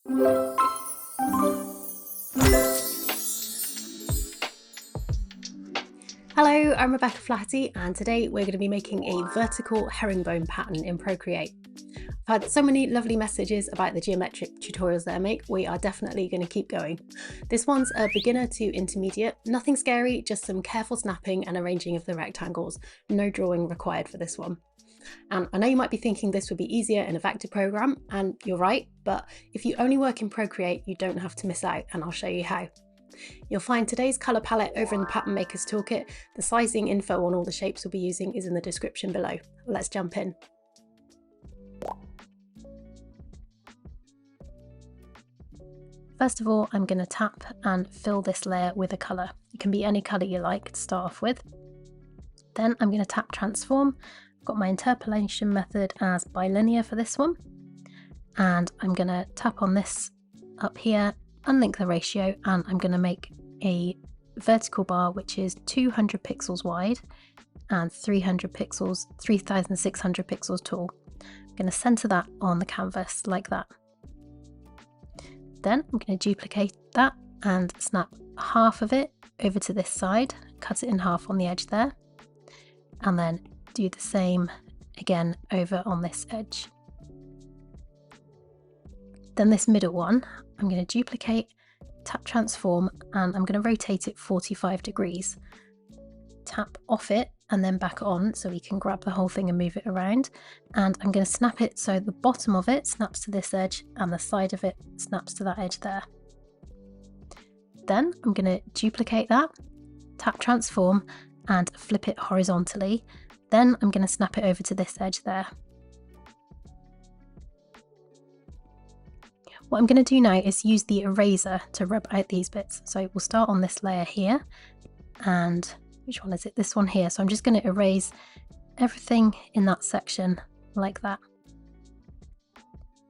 Hello, I'm Rebecca Flaherty, and today we're going to be making a vertical herringbone pattern in Procreate. I've had so many lovely messages about the geometric tutorials that I make. We are definitely going to keep going. This one's a beginner to intermediate, nothing scary, just some careful snapping and arranging of the rectangles. No drawing required for this one. And I know you might be thinking this would be easier in a vector program, and you're right, but if you only work in Procreate, you don't have to miss out, and I'll show you how. You'll find today's colour palette over in the Pattern Makers Toolkit. The sizing info on all the shapes we'll be using is in the description below. Let's jump in. First of all, I'm going to tap and fill this layer with a colour. It can be any colour you like to start off with. Then I'm going to tap transform. I've got my interpolation method as bilinear for this one. And I'm going to tap on this up here, unlink the ratio, and I'm going to make a vertical bar which is 200 pixels wide and 3600 pixels tall. I'm going to center that on the canvas like that. Then I'm going to duplicate that and snap half of it over to this side, cut it in half on the edge there, and then do the same again over on this edge. Then this middle one, I'm going to duplicate, tap transform, and I'm going to rotate it 45 degrees. Tap off it and then back on so we can grab the whole thing and move it around. And I'm going to snap it so the bottom of it snaps to this edge and the side of it snaps to that edge there. Then I'm going to duplicate that, tap transform and flip it horizontally. Then I'm going to snap it over to this edge there. What I'm going to do now is use the eraser to rub out these bits. So we'll start on this layer here, and which one is it? This one here. So I'm just going to erase everything in that section like that,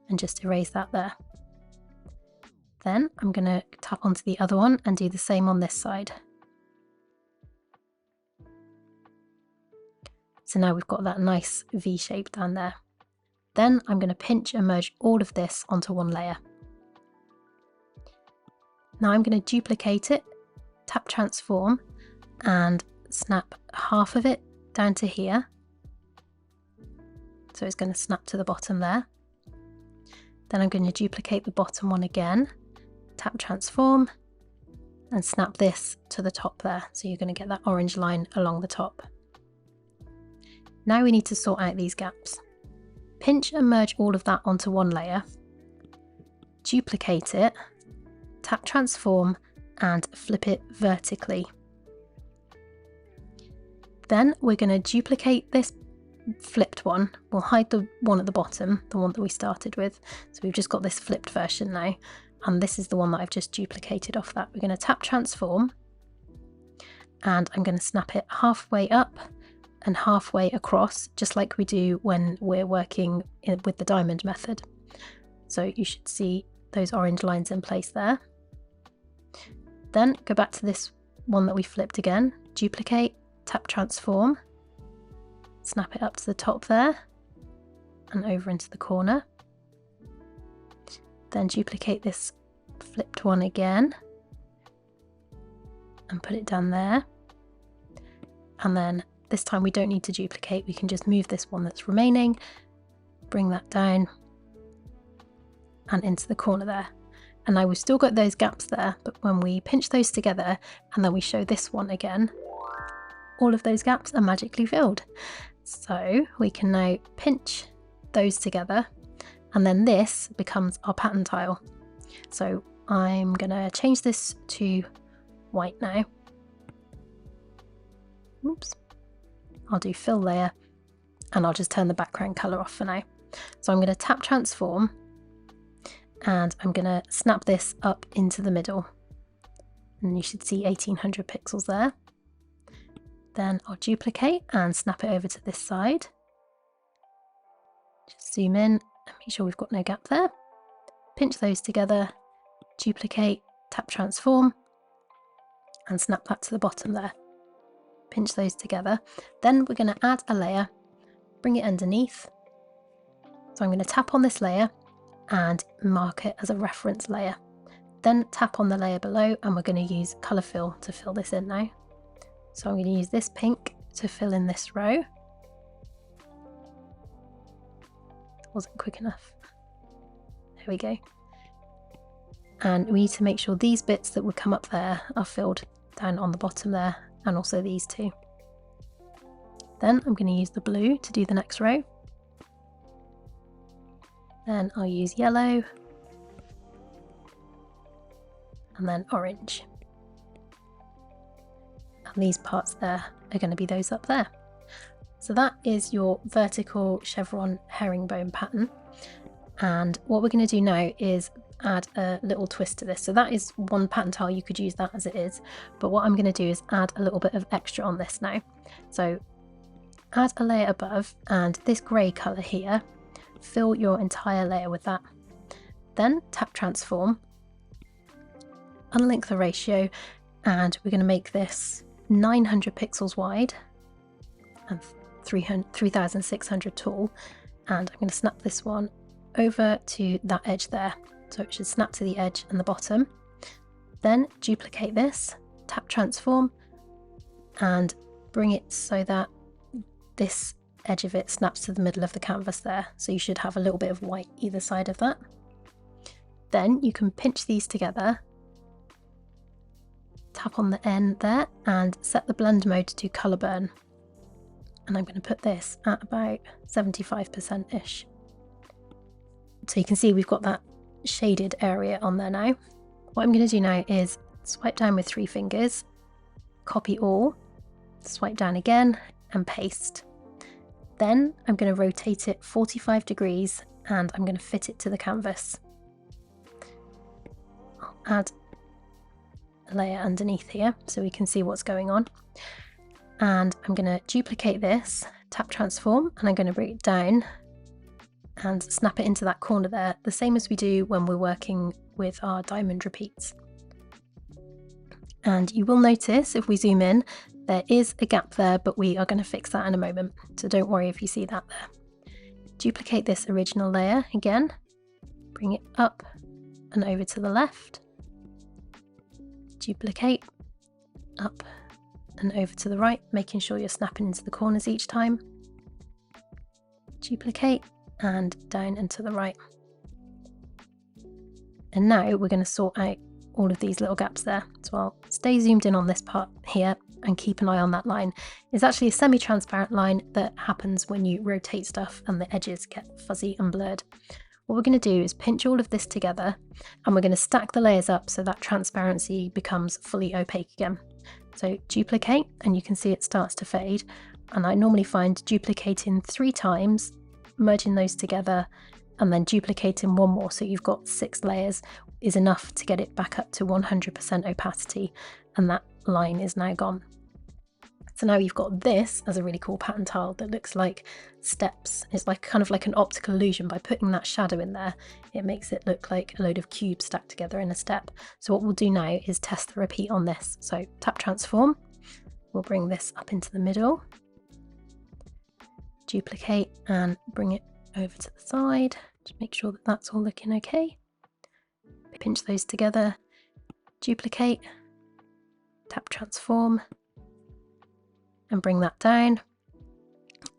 and just erase that there. Then I'm going to tap onto the other one and do the same on this side. So now we've got that nice V shape down there. Then I'm going to pinch and merge all of this onto one layer. Now I'm going to duplicate it, tap transform, and snap half of it down to here. So it's going to snap to the bottom there. Then I'm going to duplicate the bottom one again, tap transform, and snap this to the top there. So you're going to get that orange line along the top. Now we need to sort out these gaps. Pinch and merge all of that onto one layer, duplicate it, tap transform and flip it vertically. Then we're going to duplicate this flipped one. We'll hide the one at the bottom, the one that we started with. So we've just got this flipped version now, and this is the one that I've just duplicated off that. We're going to tap transform and I'm going to snap it halfway up and halfway across, just like we do when we're working with the diamond method. So you should see those orange lines in place there. Then go back to this one that we flipped again, duplicate, tap transform, snap it up to the top there and over into the corner. Then duplicate this flipped one again and put it down there. And then this time we don't need to duplicate, we can just move this one that's remaining, bring that down and into the corner there. And now we've still got those gaps there, but when we pinch those together and then we show this one again, all of those gaps are magically filled. So we can now pinch those together and then this becomes our pattern tile. So I'm going to change this to white now. Oops. I'll do fill layer and I'll just turn the background colour off for now. So I'm going to tap transform and I'm going to snap this up into the middle and you should see 1800 pixels there. Then I'll duplicate and snap it over to this side. Just zoom in and make sure we've got no gap there. Pinch those together, duplicate, tap transform and snap that to the bottom there. Pinch those together. Then we're going to add a layer, bring it underneath. So I'm going to tap on this layer and mark it as a reference layer. Then tap on the layer below and we're going to use colour fill to fill this in now. So I'm going to use this pink to fill in this row. Wasn't quick enough. There we go. And we need to make sure these bits that would come up there are filled down on the bottom there, and also these two. Then I'm going to use the blue to do the next row. Then I'll use yellow, and then orange. And these parts there are going to be those up there. So that is your vertical chevron herringbone pattern. And what we're going to do now is add a little twist to this. So that is one pattern tile, you could use that as it is. But what I'm going to do is add a little bit of extra on this now. So add a layer above, and this grey colour here, fill your entire layer with that. Then tap transform, unlink the ratio, and we're going to make this 900 pixels wide and 3600 tall. And I'm going to snap this one over to that edge there. So it should snap to the edge and the bottom. Then duplicate this, tap transform, and bring it so that this edge of it snaps to the middle of the canvas there. So you should have a little bit of white either side of that. Then you can pinch these together, tap on the end there, and set the blend mode to colour burn. And I'm going to put this at about 75%-ish. So you can see we've got that shaded area on there now. What I'm going to do now is swipe down with 3 fingers, copy all, swipe down again, and paste. Then I'm going to rotate it 45 degrees and I'm going to fit it to the canvas. I'll add a layer underneath here so we can see what's going on. And I'm going to duplicate this, tap transform, and I'm going to bring it down and snap it into that corner there, the same as we do when we're working with our diamond repeats. And you will notice if we zoom in, there is a gap there, but we are going to fix that in a moment, so don't worry if you see that there. Duplicate this original layer again, bring it up and over to the left, duplicate, up and over to the right, making sure you're snapping into the corners each time, duplicate, and down and to the right. And now we're going to sort out all of these little gaps there. So I'll stay zoomed in on this part here and keep an eye on that line. It's actually a semi-transparent line that happens when you rotate stuff and the edges get fuzzy and blurred. What we're going to do is pinch all of this together and we're going to stack the layers up so that transparency becomes fully opaque again. So duplicate, and you can see it starts to fade. And I normally find duplicating 3 times, merging those together, and then duplicating 1 more, so you've got 6 layers, is enough to get it back up to 100% opacity, and that line is now gone. So now you've got this as a really cool pattern tile that looks like steps. It's like kind of like an optical illusion. By putting that shadow in there, it makes it look like a load of cubes stacked together in a step. So what we'll do now is test the repeat on this. So tap transform, we'll bring this up into the middle, duplicate and bring it over to the side to make sure that that's all looking okay. Pinch those together, duplicate, tap transform, and bring that down.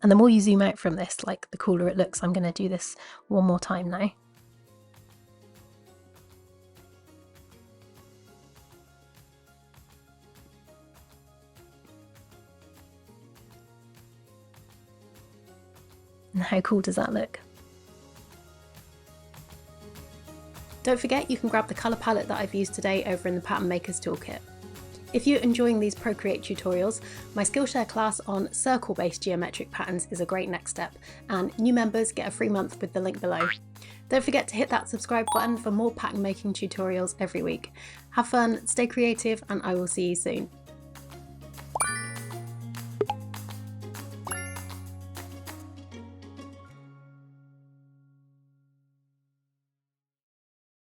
And the more you zoom out from this, like the cooler it looks. I'm going to do this 1 more time now. And how cool does that look? Don't forget you can grab the colour palette that I've used today over in the Pattern Makers Toolkit. If you're enjoying these Procreate tutorials, my Skillshare class on circle-based geometric patterns is a great next step, and new members get a free month with the link below. Don't forget to hit that subscribe button for more pattern making tutorials every week. Have fun, stay creative, and I will see you soon.